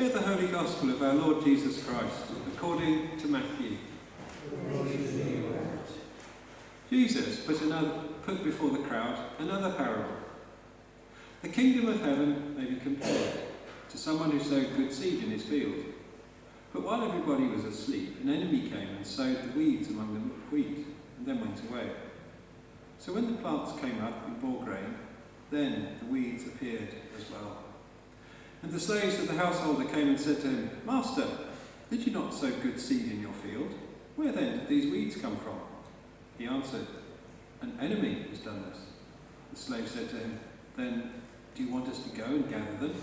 Hear the Holy Gospel of our Lord Jesus Christ, according to Matthew. Jesus put before the crowd another parable. The kingdom of heaven may be compared to someone who sowed good seed in his field. But while everybody was asleep, an enemy came and sowed the weeds among the wheat, and then went away. So when the plants came up and bore grain, then the weeds appeared as well. And the slaves of the householder came and said to him, "Master, did you not sow good seed in your field? Where then did these weeds come from?" He answered, "An enemy has done this." The slave said to him, "Then do you want us to go and gather them?"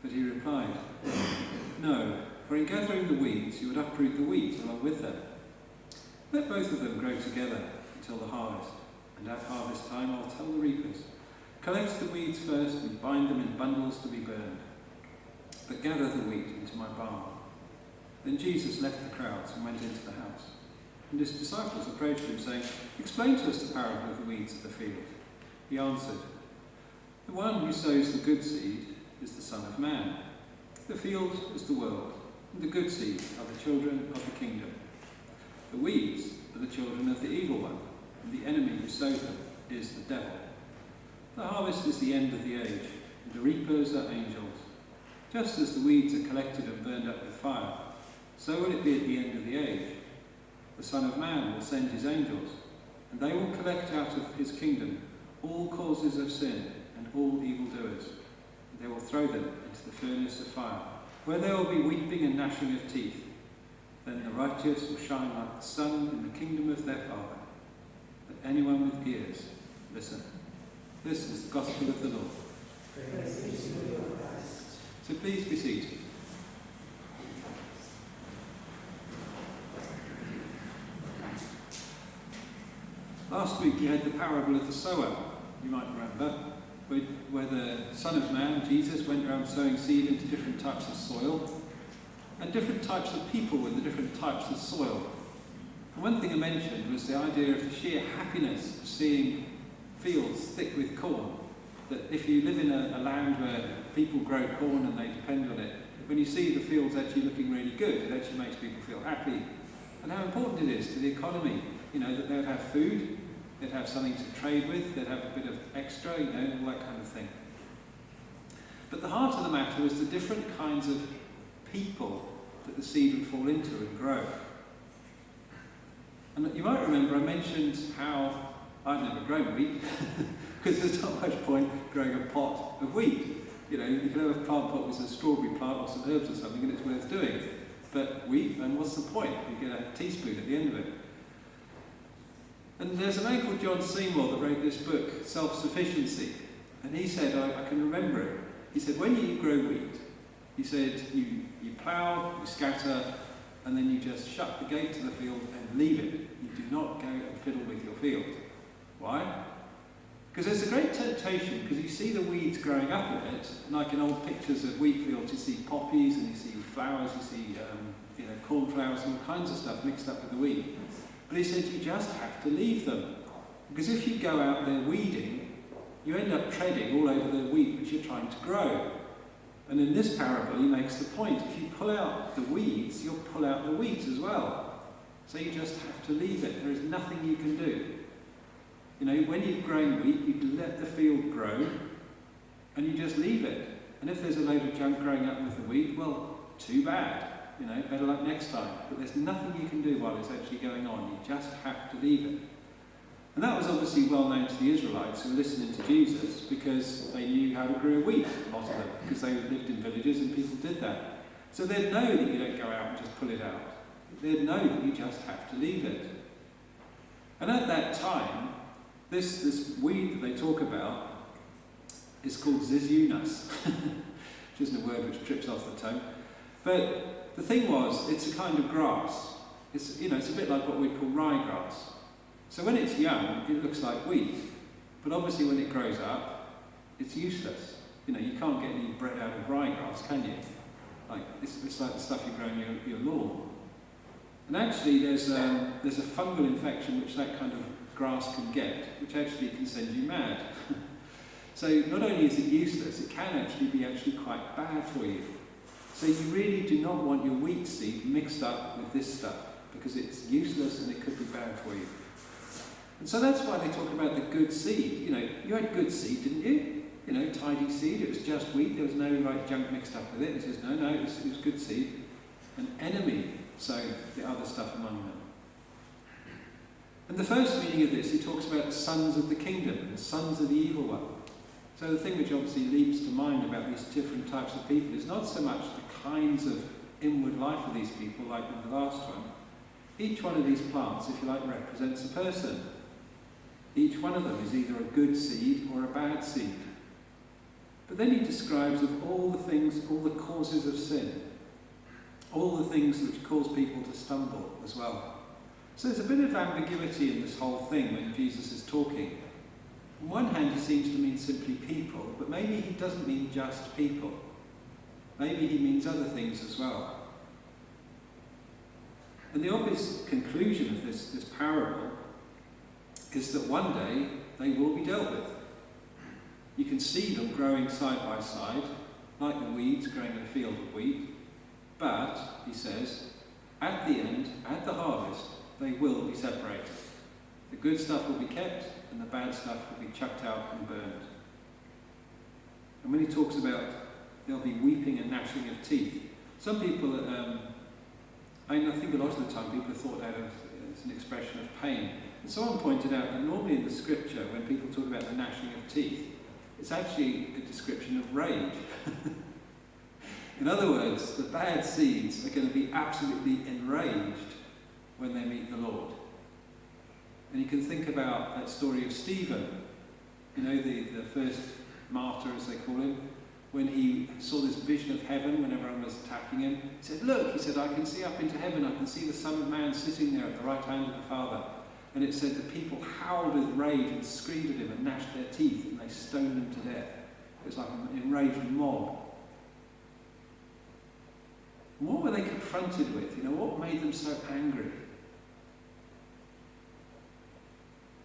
But he replied, "No, for in gathering the weeds you would uproot the wheat along with them. Let both of them grow together until the harvest, and at harvest time I'll tell the reapers, 'Collect the weeds first and bind them in bundles to be burned, but gather the wheat into my barn.'" Then Jesus left the crowds and went into the house. And his disciples approached him, saying, "Explain to us the parable of the weeds of the field." He answered, "The one who sows the good seed is the Son of Man. The field is the world, and the good seed are the children of the kingdom. The weeds are the children of the evil one, and the enemy who sowed them is the devil. The harvest is the end of the age, and the reapers are angels. Just as the weeds are collected and burned up with fire, so will it be at the end of the age. The Son of Man will send his angels, and they will collect out of his kingdom all causes of sin and all evildoers. They will throw them into the furnace of fire, where there will be weeping and gnashing of teeth. Then the righteous will shine like the sun in the kingdom of their Father. Let anyone with ears listen." This is the gospel of the Lord. Praise be to you, Christ. So please be seated. Last week we had the parable of the sower, you might remember, where the Son of Man, Jesus, went around sowing seed into different types of soil, and different types of people in the different types of soil. And one thing I mentioned was the idea of the sheer happiness of seeing fields thick with corn, that if you live in a land where people grow corn and they depend on it, when you see the fields actually looking really good, it actually makes people feel happy. And how important it is to the economy, that they would have food, they'd have something to trade with, they'd have a bit of extra, all that kind of thing. But the heart of the matter was the different kinds of people that the seed would fall into and grow. And you might remember I mentioned how I've never grown wheat, because there's not much point growing a pot of wheat. You can have a plant pot with a strawberry plant or some herbs or something and it's worth doing. But wheat, and what's the point? You get a teaspoon at the end of it. And there's a man called John Seymour that wrote this book, Self-Sufficiency. And he said, I can remember it, he said, when you grow wheat, he said, you plough, you scatter, and then you just shut the gate to the field and leave it. You do not go and fiddle with your field. Why? Because there's a great temptation, because you see the weeds growing up in it, like in old pictures of wheat fields, you see poppies and you see flowers, you see cornflowers and all kinds of stuff mixed up with the wheat. But he said you just have to leave them. Because if you go out there weeding, you end up treading all over the wheat which you're trying to grow. And in this parable he makes the point, if you pull out the weeds, you'll pull out the wheat as well. So you just have to leave it. There is nothing you can do. When you've grown wheat, you let the field grow and you just leave it. And if there's a load of junk growing up with the wheat, well, too bad. Better luck next time. But there's nothing you can do while it's actually going on. You just have to leave it. And that was obviously well known to the Israelites who were listening to Jesus, because they knew how to grow wheat, a lot of them, because they lived in villages and people did that. So they'd know that you don't go out and just pull it out. They'd know that you just have to leave it. And at that time, this weed that they talk about is called zizunas, which isn't a word which trips off the tongue. But the thing was, it's a kind of grass. It's a bit like what we'd call ryegrass. So when it's young, it looks like wheat. But obviously when it grows up, it's useless. You can't get any bread out of ryegrass, can you? It's like the stuff you grow in your lawn. And actually there's a fungal infection which that kind of grass can get, which actually can send you mad. So not only is it useless, it can actually be quite bad for you. So you really do not want your wheat seed mixed up with this stuff, because it's useless and it could be bad for you. And so that's why they talk about the good seed. You know, you had good seed, didn't you? You know, tidy seed, it was just wheat, there was no like junk mixed up with it. He says, no, it was good seed. An enemy sowed the other stuff among them. And the first meaning of this, he talks about the sons of the kingdom, and the sons of the evil one. So the thing which obviously leaps to mind about these different types of people is not so much the kinds of inward life of these people, like in the last one. Each one of these plants, if you like, represents a person. Each one of them is either a good seed or a bad seed. But then he describes of all the things, all the causes of sin, all the things which cause people to stumble as well. So there's a bit of ambiguity in this whole thing when Jesus is talking. On one hand, he seems to mean simply people, but maybe he doesn't mean just people. Maybe he means other things as well. And the obvious conclusion of this parable is that one day they will be dealt with. You can see them growing side by side, like the weeds growing in a field of wheat. But, he says, at the end, at the harvest, they will be separated. The good stuff will be kept, and the bad stuff will be chucked out and burned. And when he talks about there'll be weeping and gnashing of teeth, some people, I think a lot of the time people have thought that as an expression of pain. And someone pointed out that normally in the scripture, when people talk about the gnashing of teeth, it's actually a description of rage. In other words, the bad seeds are going to be absolutely enraged when they meet the Lord. And you can think about that story of Stephen, you know, the first martyr, as they call him, when he saw this vision of heaven when everyone was attacking him. He said, look, he said, I can see up into heaven, I can see the Son of Man sitting there at the right hand of the Father. And it said the people howled with rage and screamed at him and gnashed their teeth, and they stoned him to death. It was like an enraged mob. And what were they confronted with? You know, what made them so angry?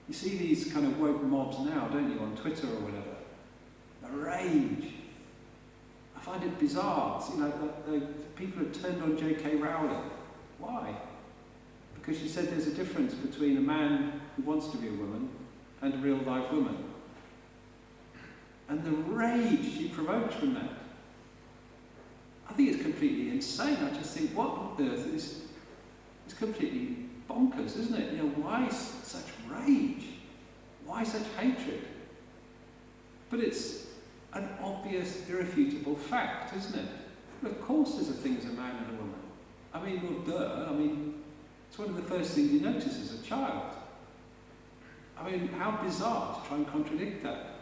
You see these kind of woke mobs now, don't you, on Twitter or whatever? The rage. I find it bizarre. You know, the people have turned on J.K. Rowling. Why? Because she said there's a difference between a man who wants to be a woman and a real life woman. And the rage she provoked from that, I think it's completely insane. I just think, what on earth is completely bonkers, isn't it? You know, why such rage? Why such hatred? But it's an obvious, irrefutable fact, isn't it? Well, of course there's a thing as a man and a woman. I mean, well, duh. I mean, it's one of the first things you notice as a child. I mean, how bizarre to try and contradict that.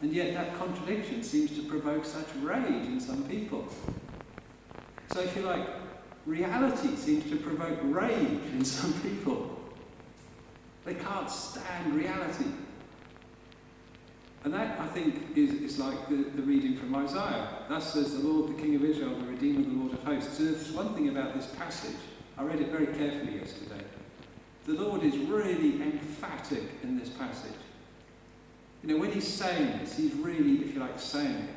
And yet that contradiction seems to provoke such rage in some people. So if you like, reality seems to provoke rage in some people. They can't stand reality. And that, I think, is like the reading from Isaiah. Thus says the Lord, the King of Israel, the Redeemer, the Lord of hosts. So there's one thing about this passage. I read it very carefully yesterday. The Lord is really emphatic in this passage. You know, when he's saying this, he's really, if you like, saying it.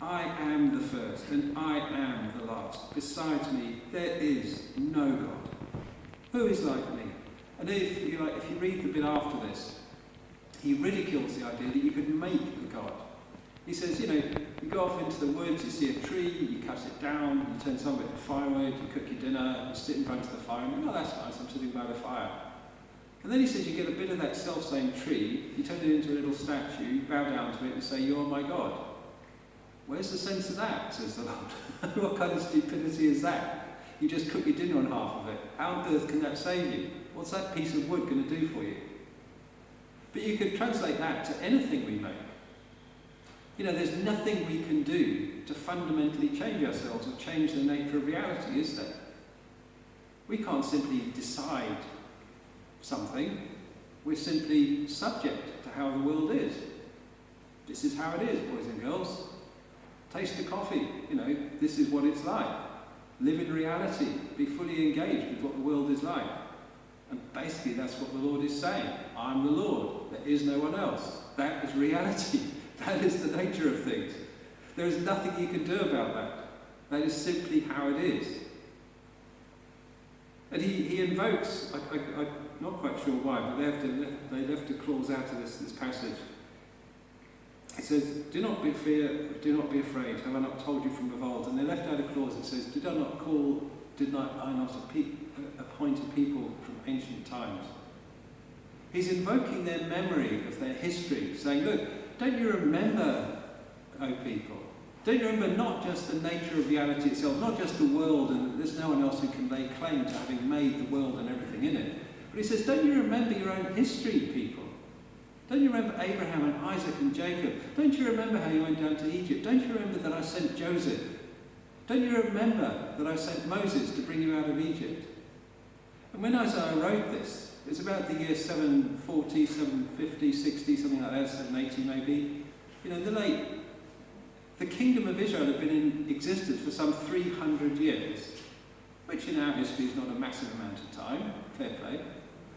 I am the first, and I am the last. Besides me, there is no God. Who is like me? And if you read the bit after this, he ridicules the idea that you could make a God. He says, you know, you go off into the woods, you see a tree, you cut it down, you turn some of it to firewood, you cook your dinner, you sit in front of the fire, and you go, oh, that's nice, I'm sitting by the fire. And then he says you get a bit of that self-same tree, you turn it into a little statue, you bow down to it and say, you're my God. Where's the sense of that, says the Lord? What kind of stupidity is that? You just cook your dinner on half of it. How on earth can that save you? What's that piece of wood going to do for you? But you could translate that to anything we make. You know, there's nothing we can do to fundamentally change ourselves or change the nature of reality, is there? We can't simply decide something. We're simply subject to how the world is. This is how it is, boys and girls. Taste the coffee, you know, this is what it's like. Live in reality, be fully engaged with what the world is like. And basically that's what the Lord is saying. I'm the Lord, there is no one else. That is reality. That is the nature of things. There is nothing you can do about that. That is simply how it is. And he invokes, I'm not quite sure why, but they left a clause out of this passage. It says, do not be afraid, have I not told you from of old? And they left out a clause that says, did I not appoint a people from ancient times? He's invoking their memory of their history, saying, look, don't you remember, O people? Don't you remember not just the nature of reality itself, not just the world, and there's no one else who can lay claim to having made the world and everything in it. But he says, don't you remember your own history, people? Don't you remember Abraham and Isaac and Jacob? Don't you remember how you went down to Egypt? Don't you remember that I sent Joseph? Don't you remember that I sent Moses to bring you out of Egypt? And when Isaiah wrote this, it's about the year 740, 750, 60, something like that, 780 maybe. You know, the kingdom of Israel had been in existence for some 300 years, which in our history is not a massive amount of time, fair play.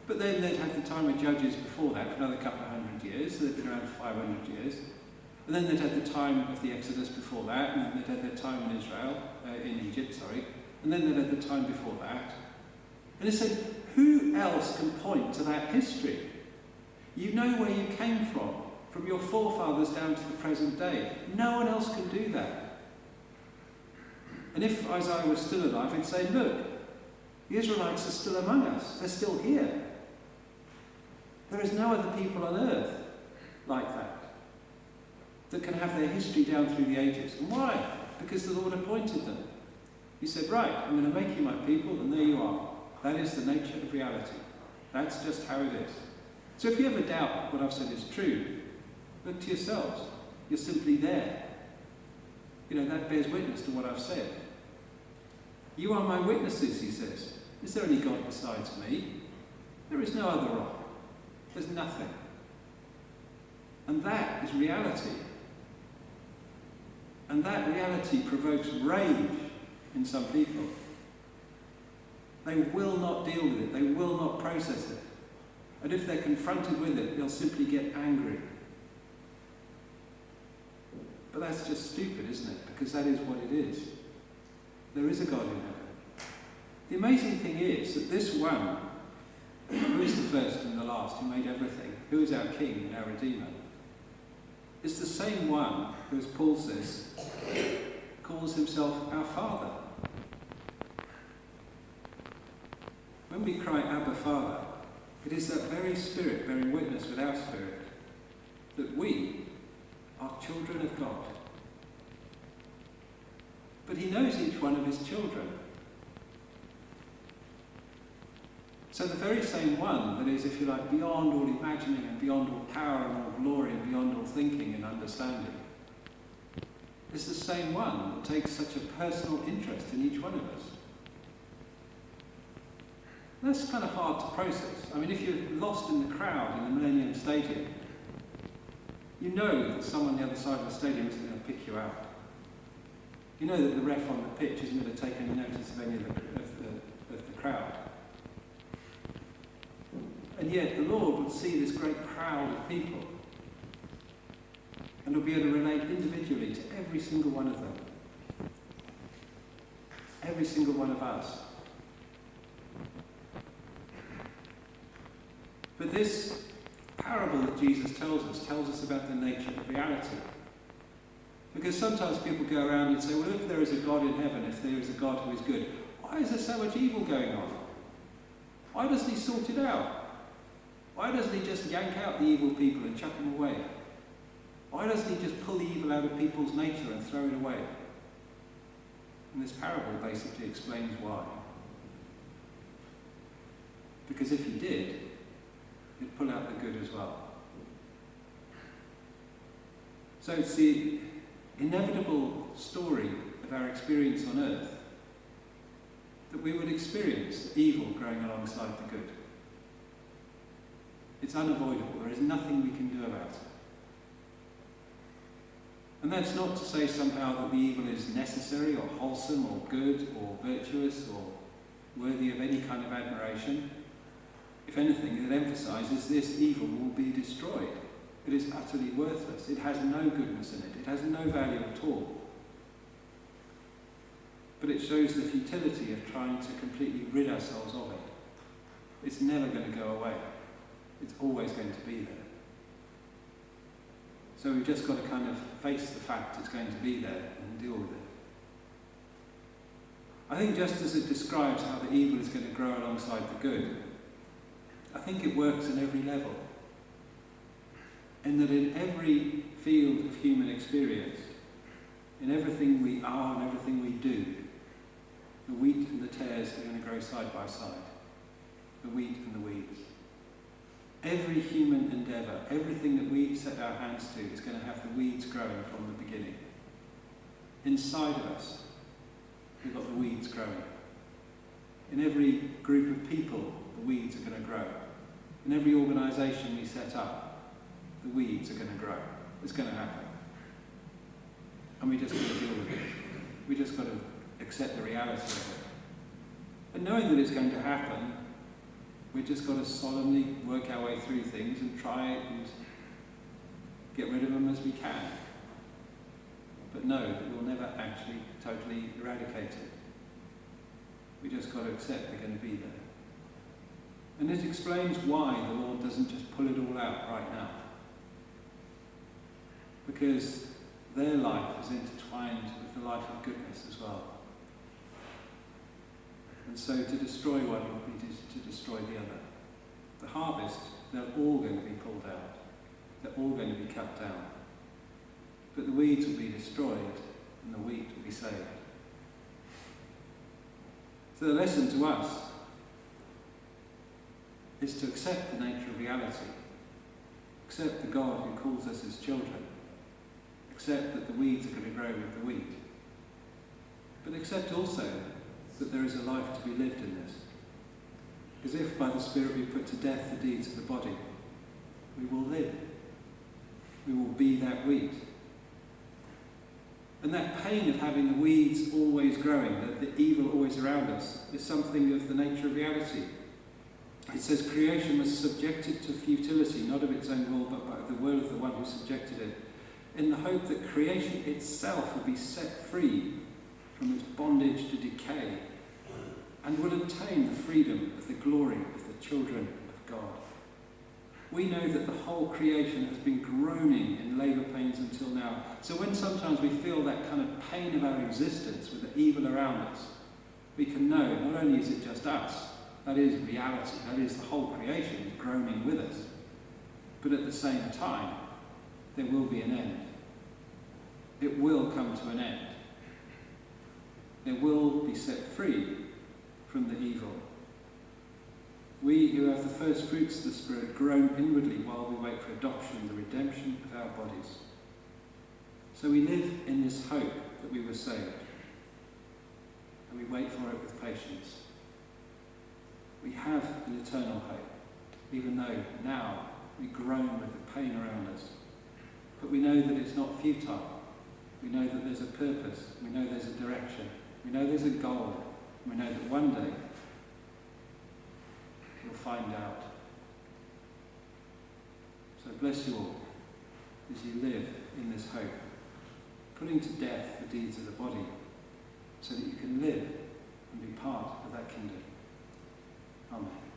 But then they'd had the time of Judges before that for another couple of hundred years, so they'd been around 500 years. And then they'd had the time of the Exodus before that, and then they'd had their time in Egypt, and then they'd had the time before that. And he said, who else can point to that history? You know where you came from your forefathers down to the present day. No one else can do that. And if Isaiah was still alive, he'd say, look, the Israelites are still among us. They're still here. There is no other people on earth like that can have their history down through the ages. And why? Because the Lord appointed them. He said, right, I'm going to make you my people, and there you are. That is the nature of reality. That's just how it is. So if you ever doubt what I've said is true, look to yourselves. You're simply there. You know, that bears witness to what I've said. You are my witnesses, he says. Is there any God besides me? There is no other rock. There's nothing. And that is reality. And that reality provokes rage in some people. They will not deal with it. They will not process it. And if they're confronted with it, they'll simply get angry. But that's just stupid, isn't it? Because that is what it is. There is a God in heaven. The amazing thing is that this one, who is the first and the last, who made everything, who is our King and our Redeemer, is the same one who, as Paul says, calls himself our Father. When we cry, Abba, Father, it is that very Spirit bearing witness with our spirit that we are children of God. But he knows each one of his children. So the very same one that is, if you like, beyond all imagining and beyond all power and all glory and beyond all thinking and understanding, is the same one that takes such a personal interest in each one of us. That's kind of hard to process. I mean, if you're lost in the crowd in the Millennium Stadium, you know that someone on the other side of the stadium isn't going to pick you out. You know that the ref on the pitch isn't going to take any notice of any of the crowd. And yet the Lord will see this great crowd of people and will be able to relate individually to every single one of them. Every single one of us. But this parable that Jesus tells us about the nature of reality. Because sometimes people go around and say, well, if there is a God in heaven, if there is a God who is good, why is there so much evil going on? Why doesn't he sort it out? Why doesn't he just yank out the evil people and chuck them away? Why doesn't he just pull the evil out of people's nature and throw it away? And this parable basically explains why. Because if he did, he'd pull out the good as well. So it's the inevitable story of our experience on earth that we would experience evil growing alongside the good. It's unavoidable. There is nothing we can do about it. And that's not to say somehow that the evil is necessary or wholesome or good or virtuous or worthy of any kind of admiration. If anything, it emphasises this evil will be destroyed. It is utterly worthless. It has no goodness in it. It has no value at all. But it shows the futility of trying to completely rid ourselves of it. It's never going to go away. It's always going to be there. So we've just got to kind of face the fact it's going to be there and deal with it. I think just as it describes how the evil is going to grow alongside the good, I think it works in every level. In that in every field of human experience, in everything we are and everything we do, the wheat and the tares are going to grow side by side. The wheat and the weeds. Every human endeavour, everything that we set our hands to is going to have the weeds growing from the beginning. Inside of us, we've got the weeds growing. In every group of people, the weeds are going to grow. In every organisation we set up, the weeds are going to grow. It's going to happen. And we just got to deal with it. We just got to accept the reality of it. And knowing that it's going to happen, we've just got to solemnly work our way through things and try and get rid of them as we can. But know that we'll never actually totally eradicate it. We just got to accept they're going to be there. And it explains why the Lord doesn't just pull it all out right now. Because their life is intertwined with the life of goodness as well. And so to destroy one would be to destroy the other. The harvest, they're all going to be pulled out. They're all going to be cut down. But the weeds will be destroyed and the wheat will be saved. So the lesson to us is to accept the nature of reality. Accept the God who calls us his children. Accept that the weeds are going to grow with the wheat. But accept also that there is a life to be lived in this. As if by the Spirit we put to death the deeds of the body, we will live. We will be that wheat. And that pain of having the weeds always growing, the evil always around us, is something of the nature of reality. It says creation was subjected to futility, not of its own will, but by the will of the one who subjected it, in the hope that creation itself would be set free from its bondage to decay and would obtain the freedom of the glory of the children of God. We know that the whole creation has been groaning in labour pains until now. So when sometimes we feel that kind of pain of our existence with the evil around us, we can know not only is it just us, that is reality, that is the whole creation is groaning with us, but at the same time, there will be an end. It will come to an end. There will be set free from the evil. We who have the first fruits of the Spirit groan inwardly while we wait for adoption, the redemption of our bodies. So we live in this hope that we were saved, and we wait for it with patience. We have an eternal hope, even though now we groan with the pain around us. But we know that it's not futile. We know that there's a purpose. We know there's a direction. We know there's a goal. We know that one day we'll find out. So bless you all as you live in this hope, putting to death the deeds of the body so that you can live and be part of that kingdom. Amen.